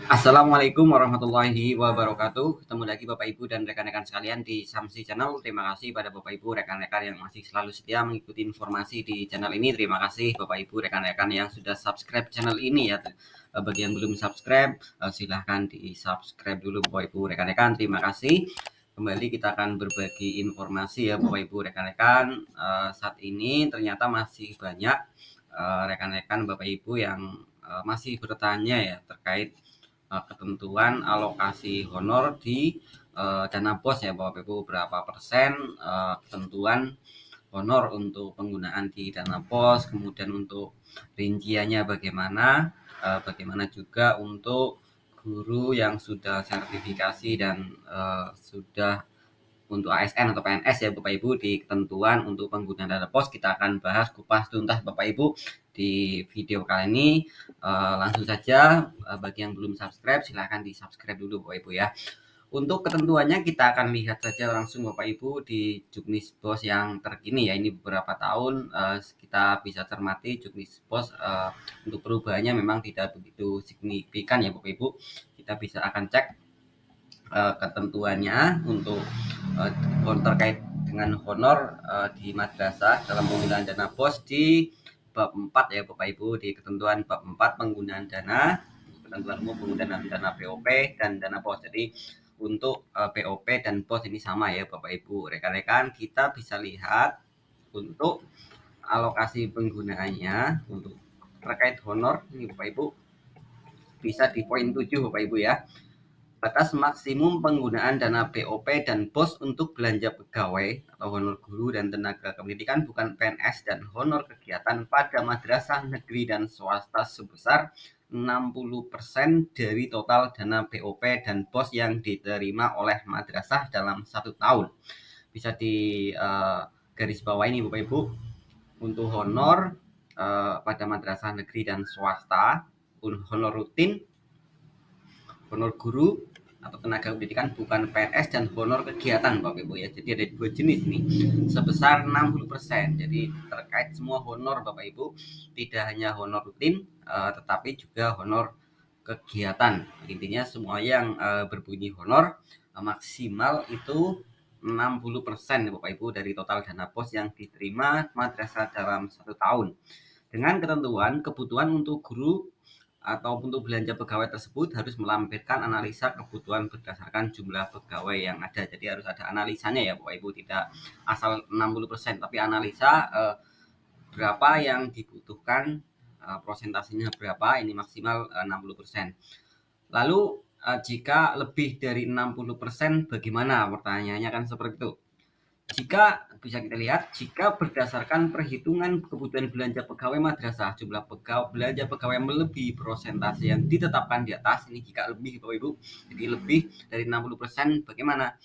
Assalamualaikum warahmatullahi wabarakatuh. Ketemu lagi Bapak Ibu dan rekan-rekan sekalian di Samsi Channel. Terima kasih pada Bapak Ibu rekan-rekan yang masih selalu setia mengikuti informasi di channel ini. Terima kasih Bapak Ibu rekan-rekan yang sudah subscribe channel ini ya. Bagi yang belum subscribe, silahkan di subscribe dulu Bapak Ibu rekan-rekan. Terima kasih. Kembali kita akan berbagi informasi ya Bapak Ibu rekan-rekan. Saat ini ternyata masih banyak rekan-rekan Bapak Ibu yang masih bertanya ya terkait ketentuan alokasi honor di dana BOS ya Bapak Ibu, berapa persen ketentuan honor untuk penggunaan di dana BOS, kemudian untuk rinciannya bagaimana, bagaimana juga untuk guru yang sudah sertifikasi dan sudah untuk ASN atau PNS ya Bapak Ibu, di ketentuan untuk penggunaan dana BOS kita akan bahas kupas tuntas Bapak Ibu di video kali ini. Langsung saja, bagi yang belum subscribe silahkan di subscribe dulu Bapak Ibu ya. Untuk ketentuannya kita akan lihat saja langsung Bapak Ibu di juknis BOS yang terkini ya. Ini beberapa tahun kita bisa cermati juknis BOS untuk perubahannya memang tidak begitu signifikan ya Bapak Ibu. Kita bisa akan cek ketentuannya untuk terkait dengan honor di madrasah dalam penggunaan dana BOS di bab 4 ya Bapak Ibu, di ketentuan bab 4 penggunaan dana, ketentuan umum penggunaan dana POP dan dana BOS. Jadi untuk POP dan BOS ini sama ya Bapak Ibu rekan-rekan. Kita bisa lihat untuk alokasi penggunaannya untuk terkait honor ini Bapak Ibu, bisa di poin 7 Bapak Ibu ya. Batas maksimum penggunaan dana POP dan BOS untuk belanja pegawai atau honor guru dan tenaga kependidikan bukan PNS dan honor kegiatan pada madrasah negeri dan swasta sebesar 60% dari total dana POP dan BOS yang diterima oleh madrasah dalam 1 tahun. Bisa di garis bawah ini Bapak Ibu, untuk honor pada madrasah negeri dan swasta, honor rutin, honor guru atau tenaga pendidikan bukan PNS dan honor kegiatan Bapak Ibu ya. Jadi ada dua jenis nih sebesar 60%. Jadi terkait semua honor Bapak Ibu, tidak hanya honor rutin tetapi juga honor kegiatan. Intinya semua yang berbunyi honor maksimal itu 60% Bapak Ibu dari total dana BOS yang diterima madrasah dalam 1 tahun. Dengan ketentuan kebutuhan untuk guru atau untuk belanja pegawai tersebut harus melampirkan analisa kebutuhan berdasarkan jumlah pegawai yang ada. Jadi harus ada analisanya ya Bapak Ibu, tidak asal 60%, tapi analisa berapa yang dibutuhkan, prosentasenya berapa, ini maksimal 60%. Lalu jika lebih dari 60% bagaimana? Pertanyaannya kan seperti itu. Jika bisa kita lihat, jika berdasarkan perhitungan kebutuhan belanja pegawai madrasah, jumlah belanja pegawai melebihi persentase yang ditetapkan di atas, ini jika lebih Bapak Ibu, jadi lebih dari 60%, bagaimana?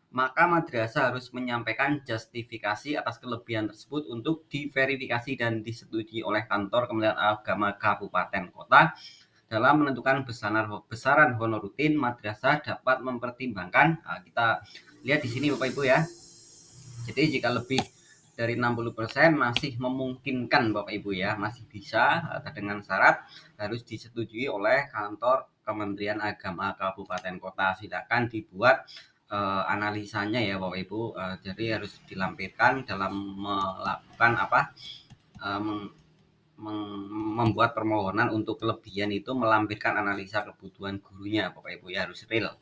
Maka madrasah harus menyampaikan justifikasi atas kelebihan tersebut untuk diverifikasi dan disetujui oleh kantor Kementerian Agama Kabupaten Kota. Dalam menentukan besaran honor rutin, madrasah dapat mempertimbangkan. Kita lihat di sini Bapak Ibu ya. Jadi jika lebih dari 60% masih memungkinkan Bapak Ibu ya, masih bisa dengan syarat harus disetujui oleh kantor Kementerian Agama Kabupaten Kota. Silakan dibuat analisanya ya Bapak Ibu. Jadi harus dilampirkan dalam melakukan membuat permohonan untuk kelebihan itu, melampirkan analisa kebutuhan gurunya Bapak Ibu ya, harus real.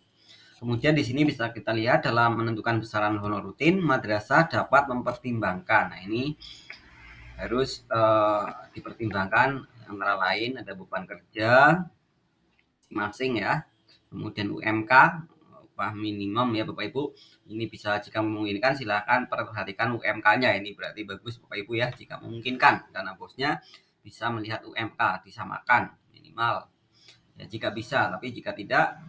Kemudian di sini bisa kita lihat dalam menentukan besaran honor rutin, madrasah dapat mempertimbangkan. Nah, ini harus dipertimbangkan antara lain ada beban kerja masing-masing ya. Kemudian UMK, upah minimum ya Bapak Ibu. Ini bisa jika memungkinkan silahkan perhatikan UMK-nya. Ini berarti bagus Bapak Ibu ya, jika memungkinkan dana BOS-nya bisa melihat UMK disamakan minimal. Ya jika bisa, tapi jika tidak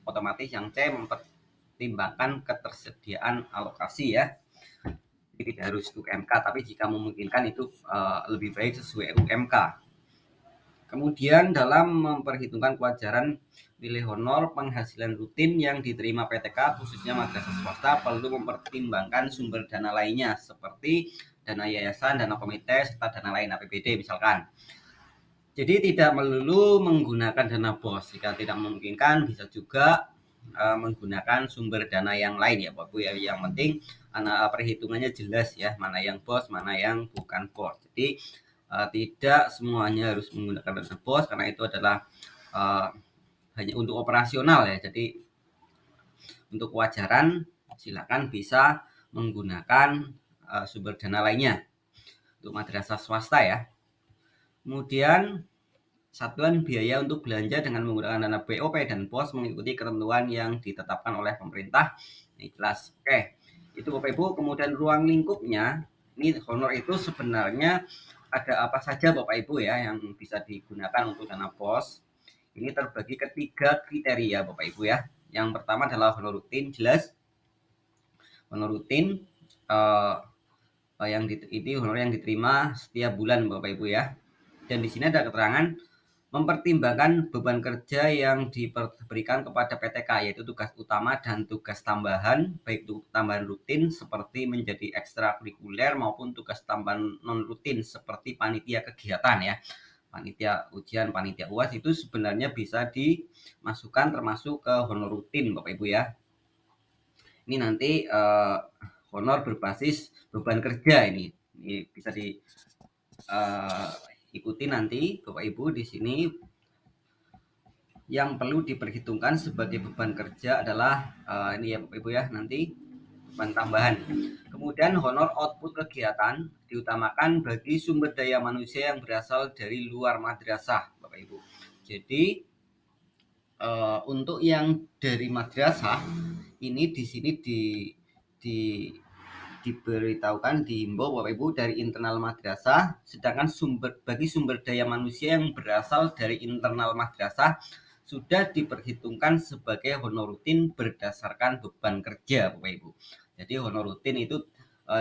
otomatis yang C mempertimbangkan ketersediaan alokasi ya. Jadi tidak harus UMK, tapi jika memungkinkan itu lebih baik sesuai UMK. Kemudian dalam memperhitungkan kewajaran nilai honor penghasilan rutin yang diterima PTK khususnya madrasah swasta perlu mempertimbangkan sumber dana lainnya seperti dana yayasan, dana komite, serta dana lain APBD misalkan. Jadi tidak melulu menggunakan dana BOS. Jika tidak memungkinkan, bisa juga menggunakan sumber dana yang lain ya Bapak Ibu ya. Yang penting perhitungannya jelas ya, mana yang BOS, mana yang bukan BOS. Jadi tidak semuanya harus menggunakan dana BOS karena itu adalah hanya untuk operasional ya. Jadi untuk kewajaran silakan bisa menggunakan sumber dana lainnya untuk madrasah swasta ya. Kemudian satuan biaya untuk belanja dengan menggunakan dana BOP dan POS mengikuti ketentuan yang ditetapkan oleh pemerintah. Ini jelas. Oke, itu Bapak Ibu. Kemudian ruang lingkupnya, ini honor itu sebenarnya ada apa saja Bapak Ibu ya yang bisa digunakan untuk dana POS. Ini terbagi ke 3 kriteria Bapak Ibu ya. Yang pertama adalah honor rutin, jelas. Honor rutin ini honor yang diterima setiap bulan Bapak Ibu ya. Dan di sini ada keterangan mempertimbangkan beban kerja yang diberikan kepada PTK, yaitu tugas utama dan tugas tambahan, baik itu tambahan rutin seperti menjadi ekstrakurikuler maupun tugas tambahan non rutin seperti panitia kegiatan ya, panitia ujian, panitia UAS itu sebenarnya bisa dimasukkan termasuk ke honor rutin Bapak Ibu ya. Ini nanti honor berbasis beban kerja ini bisa ikuti nanti Bapak Ibu. Di sini yang perlu diperhitungkan sebagai beban kerja adalah ini ya Bapak Ibu ya, nanti beban tambahan. Kemudian honor output kegiatan diutamakan bagi sumber daya manusia yang berasal dari luar madrasah Bapak Ibu. Jadi untuk yang dari madrasah ini di sini diberitahukan, dihimbau Bapak Ibu dari internal madrasah, sedangkan bagi sumber daya manusia yang berasal dari internal madrasah sudah diperhitungkan sebagai honor rutin berdasarkan beban kerja Bapak Ibu. Jadi honor rutin itu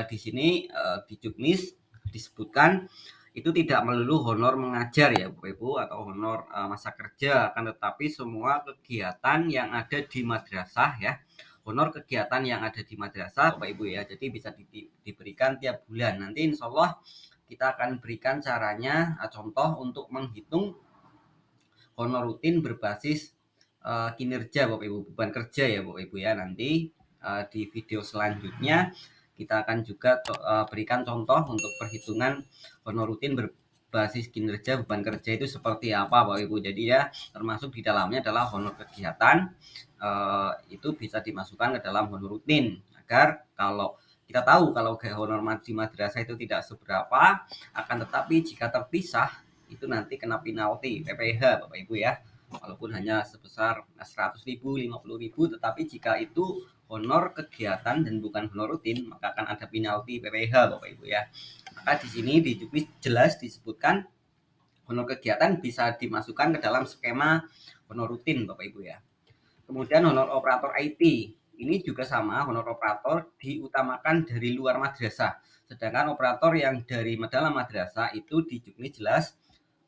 di sini di Juknis disebutkan itu tidak melulu honor mengajar ya Bapak Ibu atau honor masa kerja, akan tetapi semua kegiatan yang ada di madrasah ya, honor kegiatan yang ada di madrasah Bapak Ibu ya. Jadi bisa diberikan tiap bulan. Nanti insya Allah kita akan berikan caranya contoh untuk menghitung honor rutin berbasis kinerja Bapak Ibu, beban kerja ya Bapak Ibu ya. Nanti di video selanjutnya kita akan juga berikan contoh untuk perhitungan honor rutin berbasis kinerja beban kerja itu seperti apa Bapak Ibu. Jadi ya termasuk di dalamnya adalah honor kegiatan, itu bisa dimasukkan ke dalam honor rutin agar kalau kita tahu kalau honor di madrasah itu tidak seberapa, akan tetapi jika terpisah itu nanti kena penalti PPh Bapak Ibu ya, walaupun hanya sebesar 100.000, 50.000, tetapi jika itu honor kegiatan dan bukan honor rutin maka akan ada penalti PPh Bapak Ibu ya. Maka di sini di Juknis jelas disebutkan honor kegiatan bisa dimasukkan ke dalam skema honor rutin Bapak Ibu ya. Kemudian honor operator IT ini juga sama, honor operator diutamakan dari luar madrasah, sedangkan operator yang dari dalam madrasah itu di Juknis jelas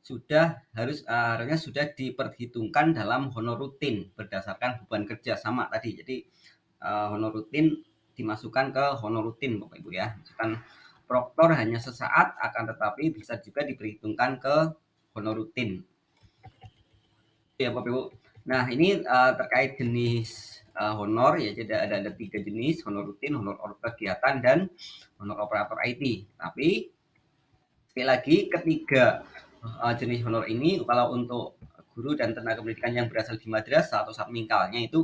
sudah harusnya sudah diperhitungkan dalam honor rutin berdasarkan beban kerja sama tadi. Jadi honor rutin dimasukkan ke honor rutin Bapak Ibu ya. Misalkan proktor hanya sesaat, akan tetapi bisa juga diperhitungkan ke honor rutin ya Bapak Ibu. Nah ini terkait jenis honor ya, jadi ada 3 jenis, honor rutin, honor kegiatan, dan honor operator IT. Tapi sekali lagi ketiga jenis honor ini kalau untuk guru dan tenaga pendidikan yang berasal di madrasah atau satmingkalnya itu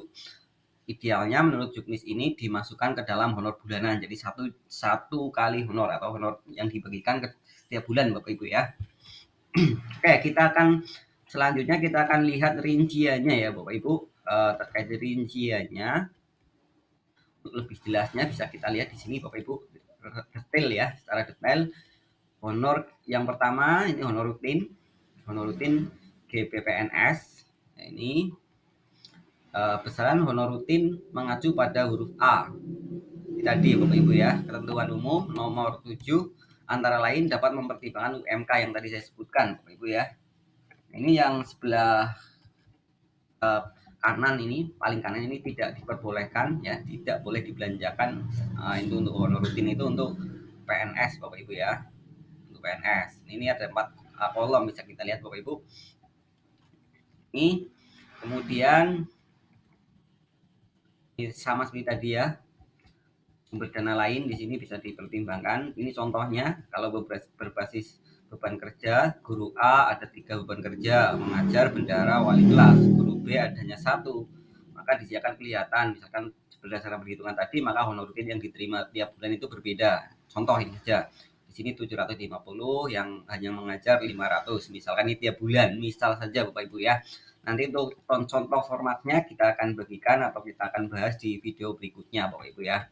idealnya menurut Juknis ini dimasukkan ke dalam honor bulanan. Jadi satu kali honor atau honor yang dibagikan ke setiap bulan Bapak Ibu ya. Oke, selanjutnya kita akan lihat rinciannya ya Bapak Ibu. Terkait rinciannya untuk lebih jelasnya bisa kita lihat di sini Bapak Ibu, detail ya, secara detail. Honor yang pertama ini honor rutin GPPNS. Nah, ini besaran honor rutin mengacu pada huruf A tadi Bapak Ibu ya. Ketentuan umum nomor 7 antara lain dapat mempertimbangkan UMK yang tadi saya sebutkan Bapak Ibu ya. Ini yang sebelah kanan ini, paling kanan ini tidak diperbolehkan ya, tidak boleh dibelanjakan. Itu untuk honor rutin, itu untuk PNS Bapak Ibu ya, untuk PNS. Ini ada 4 kolom bisa kita lihat Bapak Ibu. Ini kemudian sama seperti tadi ya, sumber dana lain di sini bisa dipertimbangkan. Ini contohnya kalau berbasis beban kerja, guru A ada 3 beban kerja, mengajar, bendara, wali kelas. Guru B adanya 1, maka di sini akan kelihatan misalkan berdasarkan perhitungan tadi, maka honor rutin yang diterima tiap bulan itu berbeda. Contoh ini saja, di sini 750, yang hanya mengajar 500, misalkan ini tiap bulan, misal saja Bapak Ibu ya. Nanti untuk contoh formatnya kita akan bagikan atau kita akan bahas di video berikutnya Bapak Ibu ya.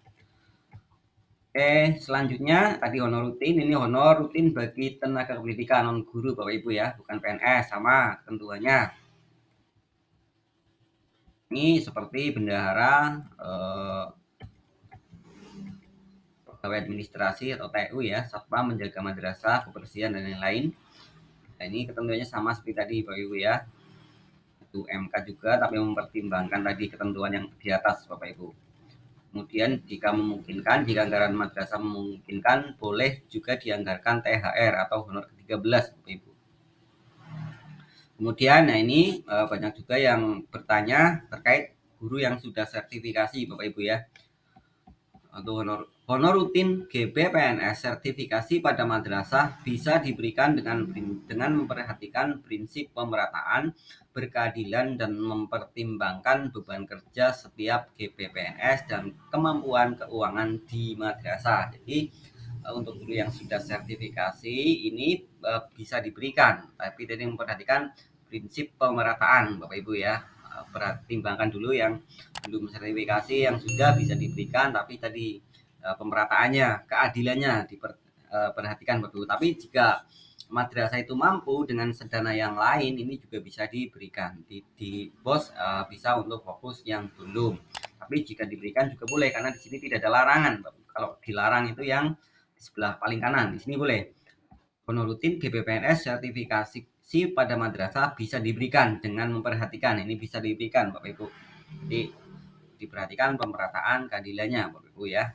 Oke, selanjutnya tadi honor rutin, ini honor rutin bagi tenaga pendidikan non guru Bapak Ibu ya, bukan PNS, sama ketentuannya. Ini seperti bendahara, pegawai administrasi atau TU ya, satpam, menjaga madrasah, kebersihan dan lain-lain. Nah, ini ketentuannya sama seperti tadi Bapak Ibu ya. Itu MK juga, tapi mempertimbangkan tadi ketentuan yang di atas Bapak Ibu. Kemudian jika memungkinkan, jika anggaran madrasah memungkinkan, boleh juga dianggarkan THR atau honor ke-13 Bapak Ibu. Kemudian nah ini banyak juga yang bertanya terkait guru yang sudah sertifikasi Bapak Ibu ya. Untuk honor rutin GBPNS sertifikasi pada madrasah bisa diberikan dengan memperhatikan prinsip pemerataan, berkeadilan, dan mempertimbangkan beban kerja setiap GBPNS dan kemampuan keuangan di madrasah. Jadi untuk guru yang sudah sertifikasi ini bisa diberikan, tapi tadi memperhatikan prinsip pemerataan Bapak Ibu ya. Pertimbangkan dulu yang belum sertifikasi, yang sudah bisa diberikan, tapi tadi pemerataannya, keadilannya diperhatikan Bapak Ibu. Tapi jika madrasah itu mampu dengan sedana yang lain, ini juga bisa diberikan. Di bos bisa untuk fokus yang belum. Tapi jika diberikan juga boleh, karena di sini tidak ada larangan. Kalau dilarang itu yang di sebelah paling kanan, di sini boleh. Honor rutin GBPNS sertifikasi pada madrasah bisa diberikan dengan memperhatikan, ini bisa diberikan Bapak Ibu. Jadi diperhatikan pemerataan keadilannya Bapak Ibu ya.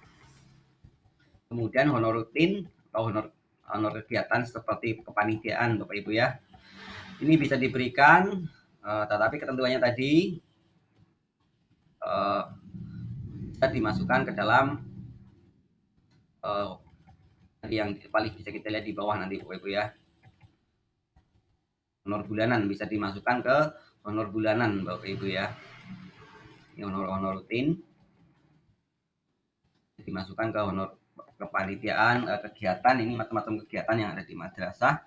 Kemudian honor rutin atau honor kegiatan seperti kepanitiaan Bapak Ibu ya. Ini bisa diberikan, tetapi ketentuannya tadi bisa dimasukkan ke dalam yang paling bisa kita lihat di bawah nanti Bapak Ibu ya. Honor bulanan bisa dimasukkan ke honor bulanan Bapak Ibu ya. Ini honor rutin dimasukkan ke honor kepanitiaan, kegiatan, ini macam-macam kegiatan yang ada di madrasah.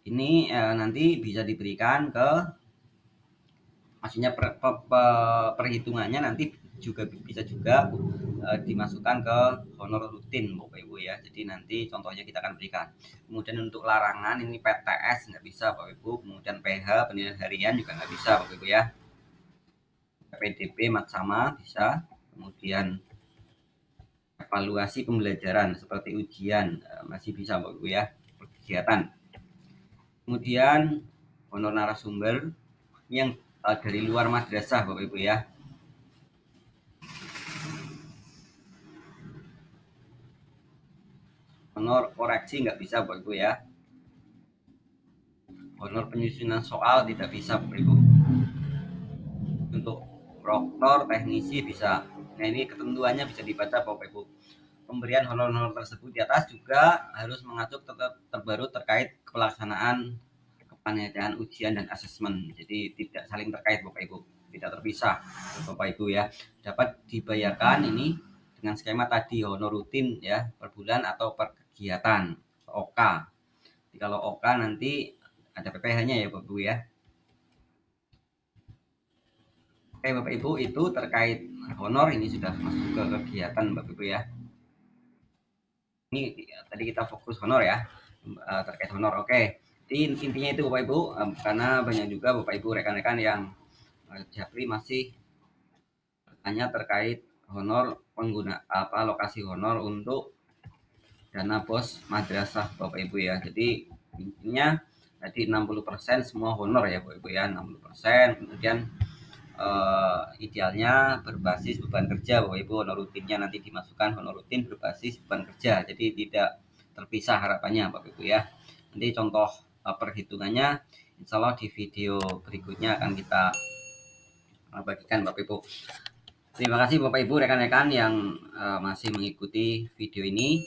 Ini nanti bisa diberikan ke, maksudnya perhitungannya nanti juga bisa juga dimasukkan ke honor rutin Bapak Ibu ya. Jadi nanti contohnya kita akan berikan. Kemudian untuk larangan ini PTS nggak bisa Bapak Ibu. Kemudian PH penilaian harian juga nggak bisa Bapak Ibu ya. PDP sama bisa. Kemudian evaluasi pembelajaran seperti ujian masih bisa Bapak Ibu ya, kegiatan. Kemudian honor narasumber yang dari luar madrasah Bapak Ibu ya. Honor koreksi nggak bisa Bapak Ibu ya. Honor penyusunan soal tidak bisa Bapak Ibu. Untuk proktor, teknisi bisa. Nah ini ketentuannya bisa dibaca Bapak Ibu. Pemberian honor-honor tersebut di atas juga harus mengacu terbaru terkait pelaksanaan kepanitiaan ujian dan asesmen. Jadi tidak saling terkait Bapak Ibu, tidak terpisah Bapak Ibu ya. Dapat dibayarkan ini dengan skema tadi honor rutin ya, per bulan atau per kegiatan, OK. Jadi kalau OK nanti ada PPh-nya ya Bapak Ibu ya. Oke Bapak Ibu, itu terkait honor, ini sudah masuk ke kegiatan Bapak Ibu ya. Ini tadi kita fokus honor ya, terkait honor. Oke, jadi intinya itu Bapak Ibu, karena banyak juga Bapak Ibu rekan-rekan yang Japri masih bertanya terkait honor pengguna lokasi honor untuk dana bos madrasah Bapak Ibu ya. Jadi intinya tadi 60% semua honor ya Bapak Ibu ya, 60%. Kemudian idealnya berbasis beban kerja Bapak Ibu. Honor rutinnya nanti dimasukkan honor rutin berbasis beban kerja, jadi tidak terpisah harapannya Bapak Ibu ya. Nanti contoh perhitungannya insya Allah di video berikutnya akan kita bagikan Bapak Ibu. Terima kasih Bapak Ibu, rekan-rekan yang masih mengikuti video ini.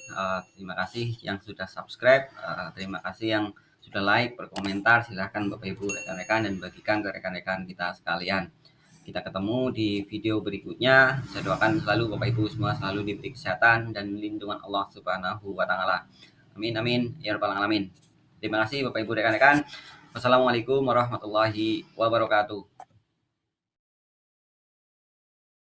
Terima kasih yang sudah subscribe, terima kasih yang sudah like, berkomentar. Silahkan Bapak Ibu, rekan-rekan, dan bagikan ke rekan-rekan kita sekalian. Kita ketemu di video berikutnya. Saya doakan selalu Bapak Ibu semua selalu diberi kesehatan dan lindungan Allah Subhanahu wa Ta'ala. Amin amin ya rabbal alamin. Terima kasih Bapak Ibu, rekan-rekan. Wassalamualaikum warahmatullahi wabarakatuh.